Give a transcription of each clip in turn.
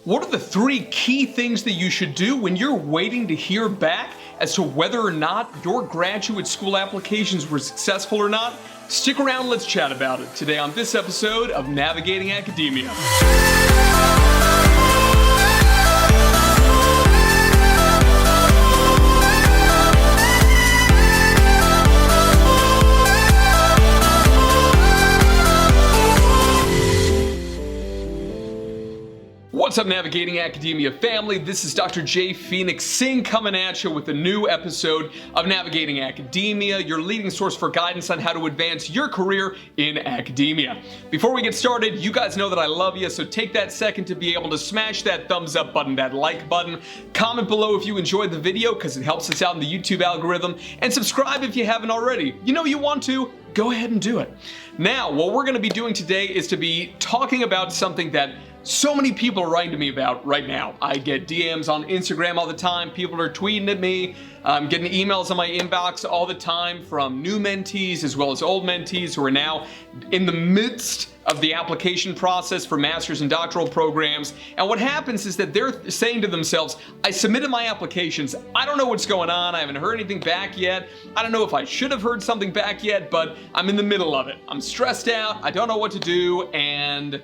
What are the 3 key things that you should do when you're waiting to hear back as to whether or not your graduate school applications were successful or not? Stick around, let's chat about it today on this episode of Navigating Academia. What's up, Navigating Academia family? This is Dr. J. Phoenix Singh coming at you with a new episode of Navigating Academia, your leading source for guidance on how to advance your career in academia. Before we get started, you guys know that I love you, so take that second to be able to smash that thumbs up button, that like button. Comment below if you enjoyed the video because it helps us out in the YouTube algorithm, and subscribe if you haven't already. You know you want to. Go ahead and do it. Now, what we're going to be doing today is to be talking about something that so many people are writing to me about right now. I get DMs on Instagram all the time. People are tweeting at me. I'm getting emails on my inbox all the time from new mentees as well as old mentees who are now in the midst of the application process for master's and doctoral programs. And what happens is that they're saying to themselves, I submitted my applications. I don't know what's going on. I haven't heard anything back yet. I don't know if I should have heard something back yet, but I'm in the middle of it. I'm stressed out. I don't know what to do. And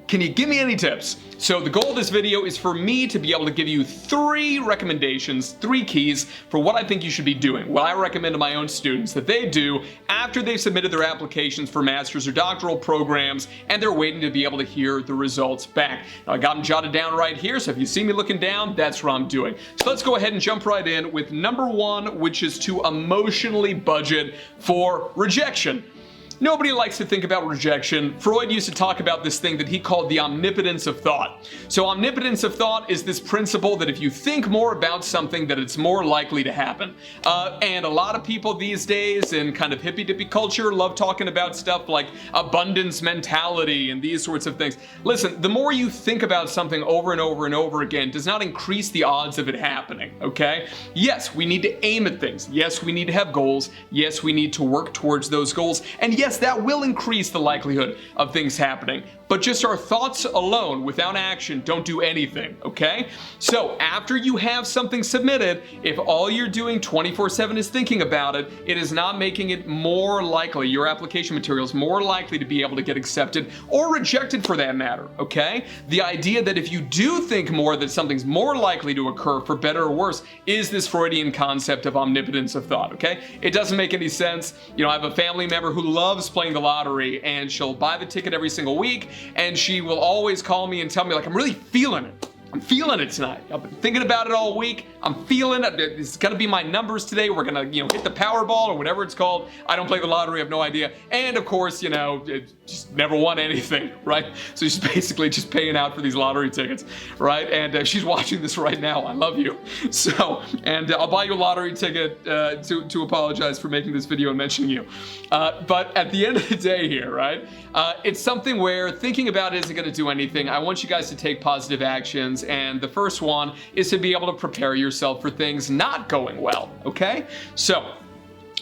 can you give me any tips? So the goal of this video is for me to be able to give you 3 recommendations, 3 keys for what I think you should be doing, what I recommend to my own students that they do after they've submitted their applications for master's or doctoral programs and they're waiting to be able to hear the results back. Now I got them jotted down right here, so if you see me looking down, that's what I'm doing. So let's go ahead and jump right in with number 1, which is to emotionally budget for rejection. Nobody likes to think about rejection. Freud used to talk about this thing that he called the omnipotence of thought. So omnipotence of thought is this principle that if you think more about something, that it's more likely to happen. And a lot of people these days in kind of hippy-dippy culture love talking about stuff like abundance mentality and these sorts of things. Listen, the more you think about something over and over and over again does not increase the odds of it happening, okay? Yes, we need to aim at things. Yes, we need to have goals. Yes, we need to work towards those goals. And yes, that will increase the likelihood of things happening. But just our thoughts alone, without action, don't do anything, okay? So after you have something submitted, if all you're doing 24/7 is thinking about it, it is not making it more likely, your application material is more likely to be able to get accepted or rejected for that matter, okay? The idea that if you do think more that something's more likely to occur for better or worse is this Freudian concept of omnipotence of thought, okay? It doesn't make any sense. You know, I have a family member who loves playing the lottery and she'll buy the ticket every single week and she will always call me and tell me like, I'm really feeling it. I'm feeling it tonight. I've been thinking about it all week. I'm feeling it. It's gonna be my numbers today. We're gonna, hit the Powerball or whatever it's called. I don't play the lottery, I have no idea. And of course, just never won anything, right? So she's basically just paying out for these lottery tickets, right? And she's watching this right now. I love you. So, and I'll buy you a lottery ticket to apologize for making this video and mentioning you. But at the end of the day here, right? It's something where thinking about it isn't gonna do anything. I want you guys to take positive actions. And the first one is to be able to prepare yourself for things not going well, okay? So,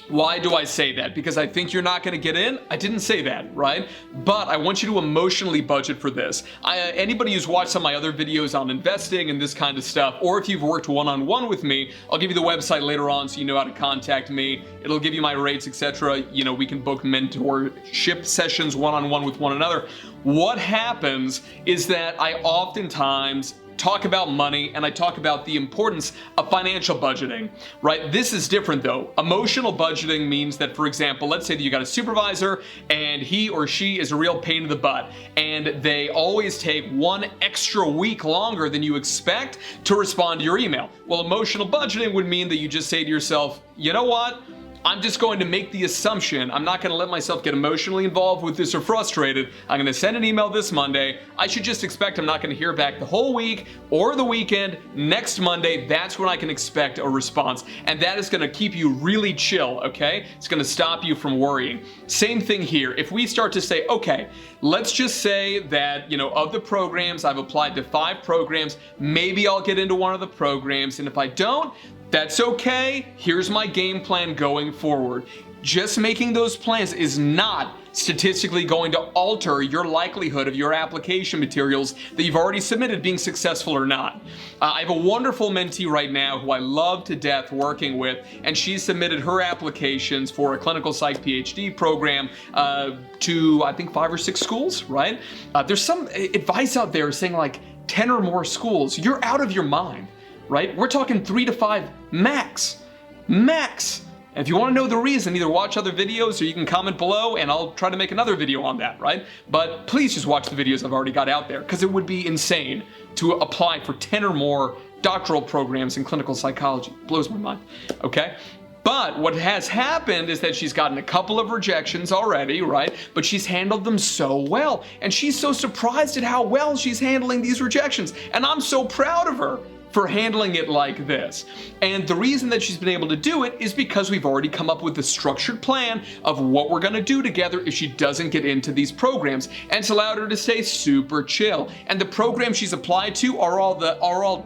why do I say that? Because I think you're not going to get in? I didn't say that, right? But I want you to emotionally budget for this. Anybody who's watched some of my other videos on investing and this kind of stuff, or if you've worked one-on-one with me, I'll give you the website later on so you know how to contact me. It'll give you my rates, etc. We can book mentorship sessions one-on-one with one another. What happens is that I oftentimes talk about money and I talk about the importance of financial budgeting, right? This is different though. Emotional budgeting means that, for example, let's say that you got a supervisor and he or she is a real pain in the butt and they always take 1 extra week longer than you expect to respond to your email. Well, emotional budgeting would mean that you just say to yourself, you know what? I'm just going to make the assumption, I'm not going to let myself get emotionally involved with this or frustrated. I'm going to send an email this Monday. I should just expect I'm not going to hear back the whole week or the weekend. Next Monday, that's when I can expect a response. And that is going to keep you really chill, okay? It's going to stop you from worrying. Same thing here. If we start to say, okay, let's just say that, of the programs, I've applied to 5 programs, maybe I'll get into one of the programs, and if I don't, that's okay. Here's my game plan going forward. Just making those plans is not statistically going to alter your likelihood of your application materials that you've already submitted being successful or not. I have a wonderful mentee right now who I love to death working with, and she submitted her applications for a clinical psych PhD program to, I think, 5 or 6 schools, right? There's some advice out there saying like 10 or more schools. You're out of your mind, right? We're talking 3 to 5 max. And if you want to know the reason, either watch other videos or you can comment below and I'll try to make another video on that, right? But please just watch the videos I've already got out there, because it would be insane to apply for 10 or more doctoral programs in clinical psychology. Blows my mind, okay? But what has happened is that she's gotten a couple of rejections already, right? But she's handled them so well. And she's so surprised at how well she's handling these rejections. And I'm so proud of her for handling it like this. And the reason that she's been able to do it is because we've already come up with a structured plan of what we're gonna do together if she doesn't get into these programs. And it's allowed her to stay super chill. And the programs she's applied to are all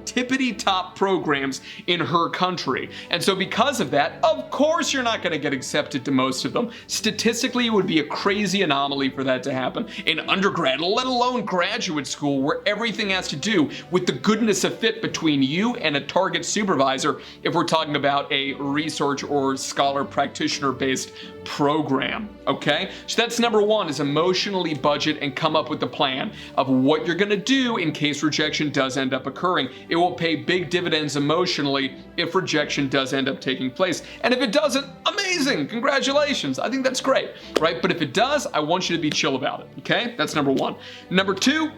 tippity top programs in her country. And so because of that, of course you're not gonna get accepted to most of them. Statistically, it would be a crazy anomaly for that to happen in undergrad, let alone graduate school, where everything has to do with the goodness of fit between you and a target supervisor if we're talking about a research or scholar practitioner based program, okay? So that's number 1, is emotionally budget and come up with the plan of what you're gonna do in case rejection does end up occurring. It will pay big dividends emotionally if rejection does end up taking place. And if it doesn't, amazing, congratulations, I think that's great, right? But if it does, I want you to be chill about it, okay? That's number 1. Number 2,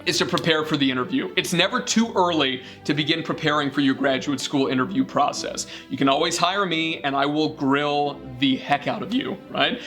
is to prepare for the interview. It's never too early to begin preparing for your graduate school interview process. You can always hire me and I will grill the heck out of you, right?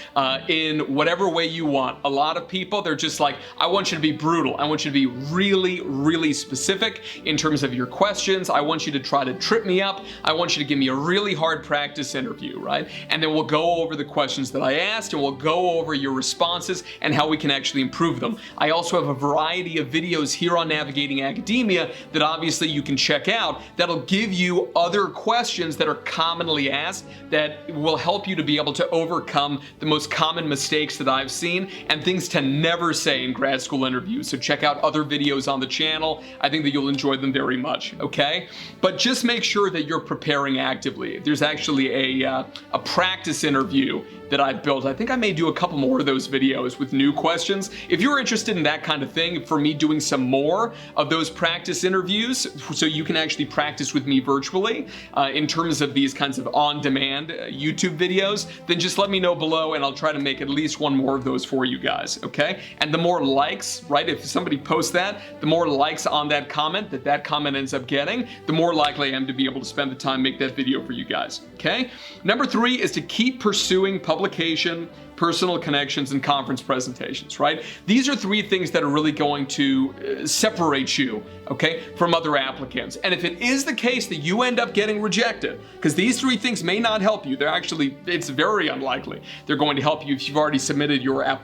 In whatever way you want. A lot of people, they're just like, I want you to be brutal. I want you to be really, really specific in terms of your questions. I want you to try to trip me up. I want you to give me a really hard practice interview, right? And then we'll go over the questions that I asked and we'll go over your responses and how we can actually improve them. I also have a variety of videos here on Navigating Academia that obviously you can check out that'll give you other questions that are commonly asked that will help you to be able to overcome the most common mistakes that I've seen and things to never say in grad school interviews. So check out other videos on the channel. I think that you'll enjoy them very much, okay? But just make sure that you're preparing actively. There's actually a practice interview that I've built. I think I may do a couple more of those videos with new questions. If you're interested in that kind of thing, for me doing some more of those practice interviews so you can actually practice with me virtually in terms of these kinds of on-demand YouTube videos, then just let me know below and I'll try to make at least one more of those for you guys, okay? And the more likes, right, if somebody posts that, the more likes on that comment that comment ends up getting, the more likely I am to be able to spend the time make that video for you guys, okay? Number 3 is to keep pursuing publication, personal connections, and conference presentations, right? These are 3 things that are really going to separate you, okay, from other applicants. And if it is the case that you end up getting rejected, because these 3 things may not help you, it's very unlikely they're going to help you if you've already submitted your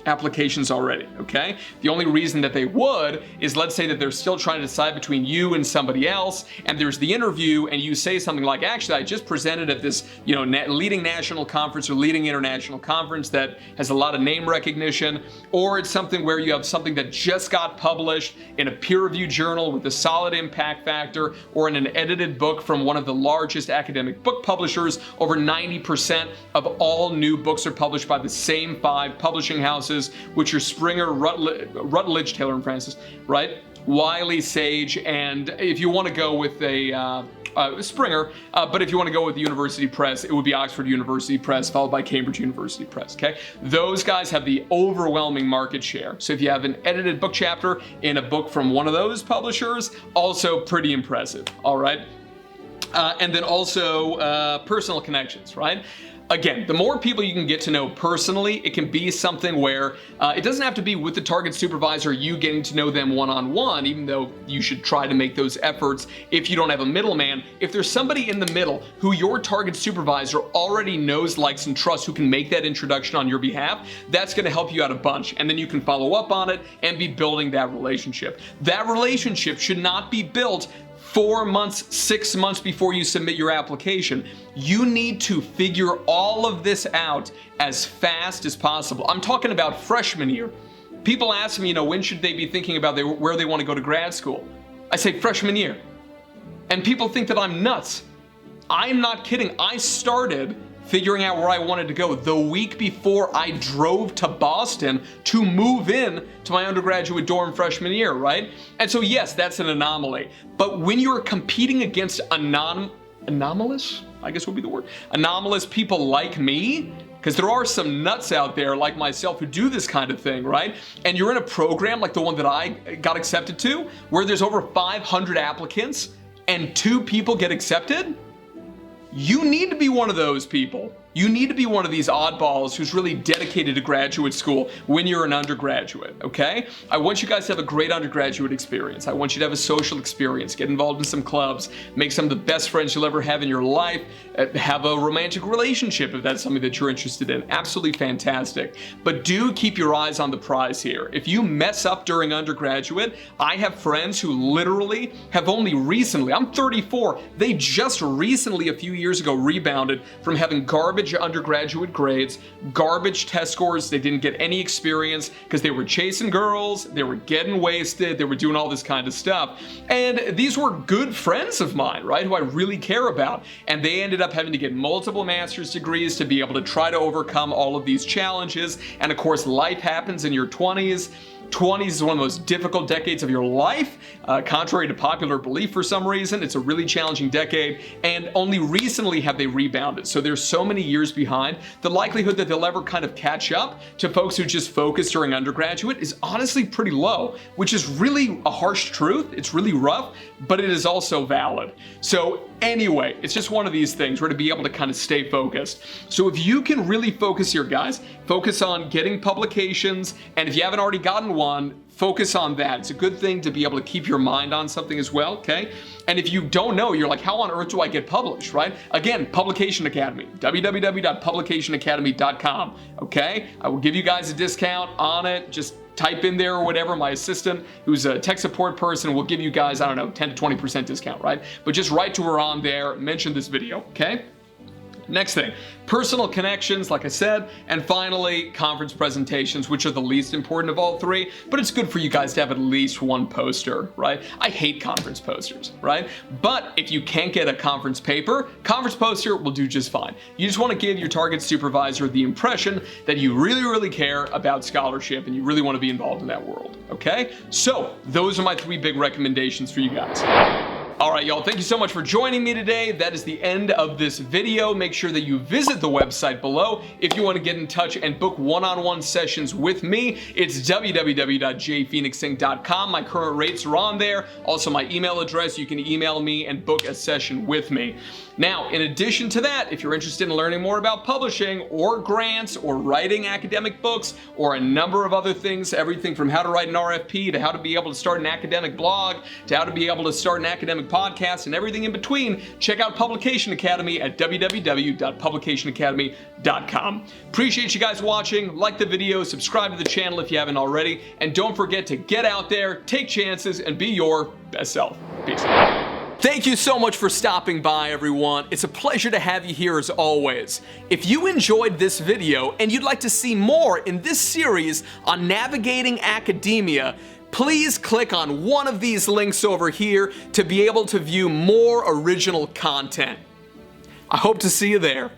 applications already, okay? The only reason that they would is, let's say that they're still trying to decide between you and somebody else, and there's the interview, and you say something like, actually, I just presented at this, leading national conference or leading international conference that has a lot of name recognition, or it's something where you have something that just got published in a peer-reviewed journal with a solid impact factor, or in an edited book from one of the largest academic book publishers. Over 90% of all new books are published by the same 5 publishing houses, which are Springer, Routledge, Taylor and Francis, right? Wiley, Sage, and if you want to go with a Springer, but if you want to go with the University Press, it would be Oxford University Press, followed by Cambridge University Press, okay? Those guys have the overwhelming market share. So if you have an edited book chapter in a book from one of those publishers, also pretty impressive, all right? And then also personal connections, right? Again, the more people you can get to know personally, it can be something where it doesn't have to be with the target supervisor, you getting to know them one-on-one, even though you should try to make those efforts if you don't have a middleman. If there's somebody in the middle who your target supervisor already knows, likes, and trusts, who can make that introduction on your behalf, that's gonna help you out a bunch. And then you can follow up on it and be building that relationship. That relationship should not be built 4 months, 6 months before you submit your application. You need to figure all of this out as fast as possible. I'm talking about freshman year. People ask me, when should they be thinking about where they want to go to grad school? I say freshman year. And people think that I'm nuts. I'm not kidding. I started figuring out where I wanted to go the week before I drove to Boston to move in to my undergraduate dorm freshman year, right? And so yes, that's an anomaly. But when you're competing against anomalous, I guess would be the word, anomalous people like me, because there are some nuts out there like myself who do this kind of thing, right? And you're in a program like the one that I got accepted to, where there's over 500 applicants and 2 people get accepted. You need to be one of those people. You need to be one of these oddballs who's really dedicated to graduate school when you're an undergraduate, okay? I want you guys to have a great undergraduate experience. I want you to have a social experience, get involved in some clubs, make some of the best friends you'll ever have in your life, have a romantic relationship if that's something that you're interested in. Absolutely fantastic. But do keep your eyes on the prize here. If you mess up during undergraduate, I have friends who literally have only recently, I'm 34, they just recently a few years ago rebounded from having garbage undergraduate grades, garbage test scores. They didn't get any experience because they were chasing girls, they were getting wasted, they were doing all this kind of stuff. And these were good friends of mine, right, who I really care about. And they ended up having to get multiple master's degrees to be able to try to overcome all of these challenges. And of course, life happens in your 20s. 20s is one of the most difficult decades of your life, contrary to popular belief for some reason. It's a really challenging decade, and only recently have they rebounded. So there's so many years behind. The likelihood that they'll ever kind of catch up to folks who just focus during undergraduate is honestly pretty low, which is really a harsh truth. It's really rough, but it is also valid. So anyway, it's just one of these things where to be able to kind of stay focused. So if you can really focus here, guys, focus on getting publications, and if you haven't already gotten one, focus on that. It's a good thing to be able to keep your mind on something as well, okay? And if you don't know, you're like, how on earth do I get published, right? Again, Publication Academy, www.publicationacademy.com, okay? I will give you guys a discount on it. Just type in there or whatever. My assistant, who's a tech support person, will give you guys, I don't know, 10 to 20% discount, right? But just write to her on there, mention this video, okay? Next thing, personal connections, like I said, and finally, conference presentations, which are the least important of all 3, but it's good for you guys to have at least one poster, right? I hate conference posters, right? But if you can't get a conference paper, conference poster will do just fine. You just want to give your target supervisor the impression that you really, really care about scholarship and you really want to be involved in that world, okay? So those are my 3 big recommendations for you guys. All right, y'all, thank you so much for joining me today. That is the end of this video. Make sure that you visit the website below if you want to get in touch and book one-on-one sessions with me. It's www.jphoenixsing.com. My current rates are on there. Also, my email address, you can email me and book a session with me. Now, in addition to that, if you're interested in learning more about publishing or grants or writing academic books or a number of other things, everything from how to write an RFP to how to be able to start an academic blog to how to be able to start an academic podcast and everything in between, check out Publication Academy at www.publicationacademy.com. Appreciate you guys watching. Like the video, subscribe to the channel if you haven't already, and don't forget to get out there, take chances, and be your best self. Peace. Thank you so much for stopping by, everyone. It's a pleasure to have you here as always. If you enjoyed this video and you'd like to see more in this series on navigating academia, please click on one of these links over here to be able to view more original content. I hope to see you there.